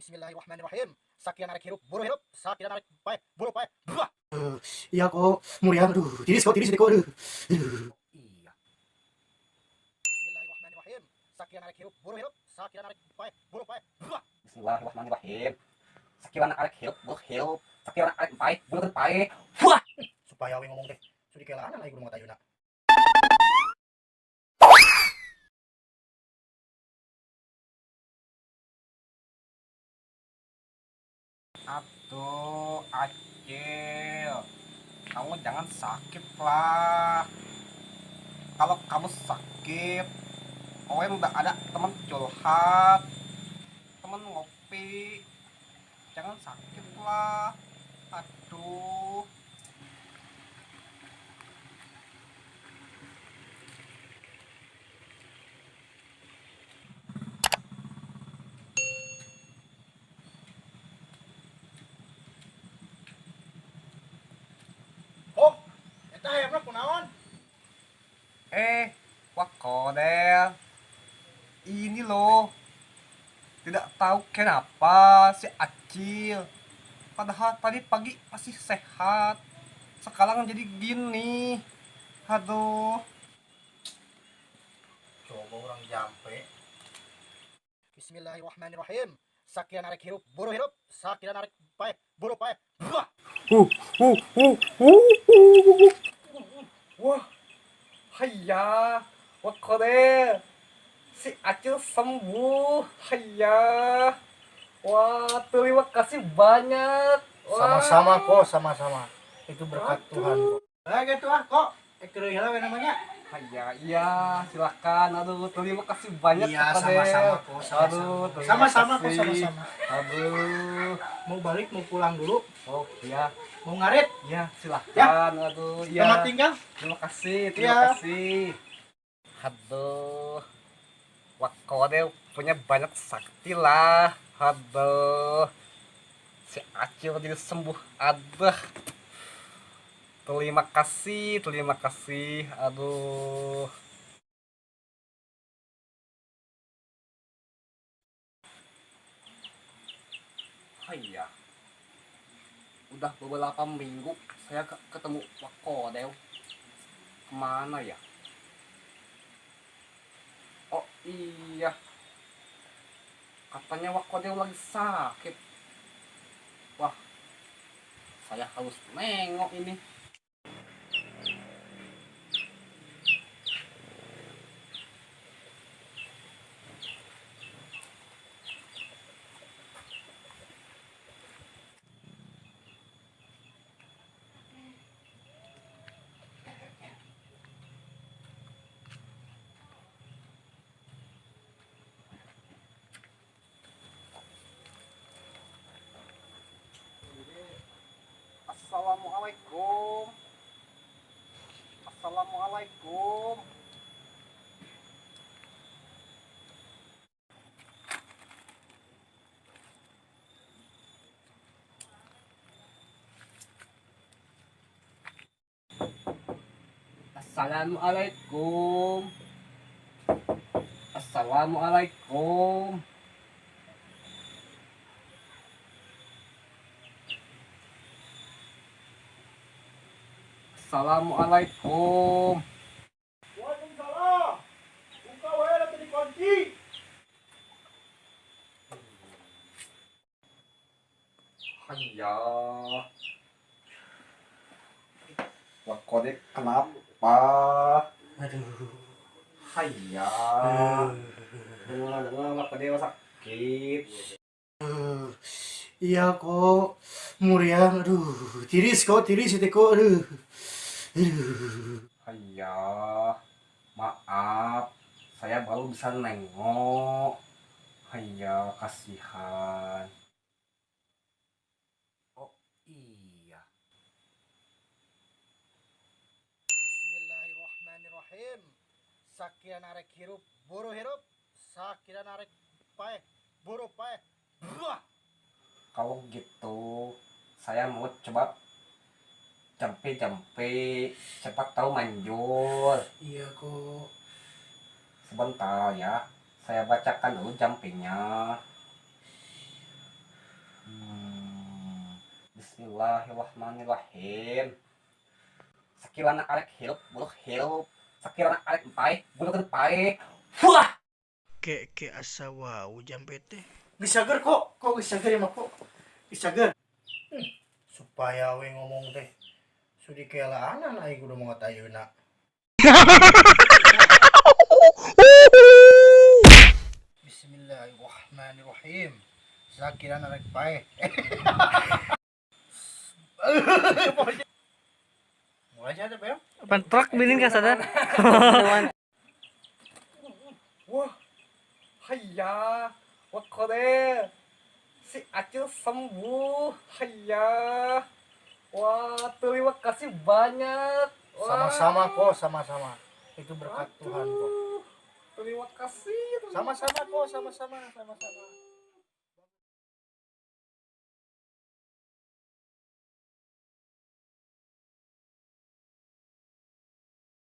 Bismillahirrahmanirrahim. Sakian narik hirup, buru hirup, sakian narik pae, buru pae. Buah. Iya kok, mulia, aduh, tiris kok, tiris kok, aduh. Iya. Bismillahirrahmanirrahim. Sakian narik hirup, buru hirup, sakian narik pae, buru pae. Buah. Bismillahirrahmanirrahim. Sakiran arek hirup, beuh hirup. Sakiran arek pae, beuh pae. Wah, Supaya we ngomong teh, sudi kelana lagi guru mata ayeuna. atuh Acil, kamu jangan sakit lah. Kalau kamu sakit, Owen udah ada teman curhat, teman ngopi. Jangan sakit lah. Aduh. Oh, eta hebrak kunaon? Wah Kodel, ini loh, tidak tahu kenapa si Acil, padahal tadi pagi masih sehat, sekarang jadi gini. Aduh. Coba orang jampe. Bismillahirrahmanirrahim. Sakian narik hirup, buru hirup, sakian narik pae, buru pae. Buah. Wah, hayya, wah Kodel, si Acil sembuh, hayya. Wah, terima kasih banyak. Wah. Sama-sama kok, sama-sama. Itu berkat Tuhan kok. Nah gitu ah kok. Ekeureuyeuh we namanya. Hayya, iya, silakan. Aduh, terima kasih banyak. Iya, Kodel. sama-sama kok, Aduh, terima sama-sama kok, kasih. sama-sama. Aduh, Mau balik, mau pulang dulu, oh iya, mau ngarit, iya, silakan. Aduh, iya. selamat tinggal. Terima kasih, Iya. terima kasih. Aduh, wah Kodel punya banyak sakti lah. Aduh, si Acil jadi sembuh. Aduh, terima kasih, terima kasih. Aduh. Hayya, udah beberapa minggu saya ketemu Wak Kodel. Kemana ya? Oh iya, katanya Wak Kodel lagi sakit. Wah, saya harus nengok ini. Assalamualaikum. Assalamualaikum. Assalamualaikum. Assalamualaikum. Assalamualaikum. Waalaikumsalam. Buka wae atuh dikunci. Hayya. Wah, Kodek kenapa? Aduh. Hayya. Dengar Wak Kodek sakit. Iya kok, mulia, aduh, tiris kok, tiris itu kok, aduh. Hayya. Maaf, saya baru bisa nengok. Hayya, kasihan. Oh iya. Bismillahirrahmanirrahim. Sakian narik hirup, buru hirup, sakian narik pae, buru pae. Buah. Kalau gitu, saya mau coba jampe-jampe, cepat tahu manjur. Iya kok. Sebentar ya, saya bacakan dulu jampenya. Bismillahirrahmanirrahim. Sekiranya arek hirup, buluk hirup. Sekiranya arek empai, buluk empai. Wah! Ke asa wow jampe teh. Gisager kok gisager mah kok. Gisager. Supaya we ngomong teh. Sudi kelaan aing kudu mau tayeuna. Bismillahirrahmanirrahim. Sakiran arek pae. Mulai aja Bang. Pantrak binin ka sadar. Wah, hayya, wakode, si Acil sembuh, hayya. Wah, terima kasih banyak. Wah. Sama-sama kok, sama-sama. Itu berkat Tuhan kok. Terima kasih. Sama-sama kok, sama-sama.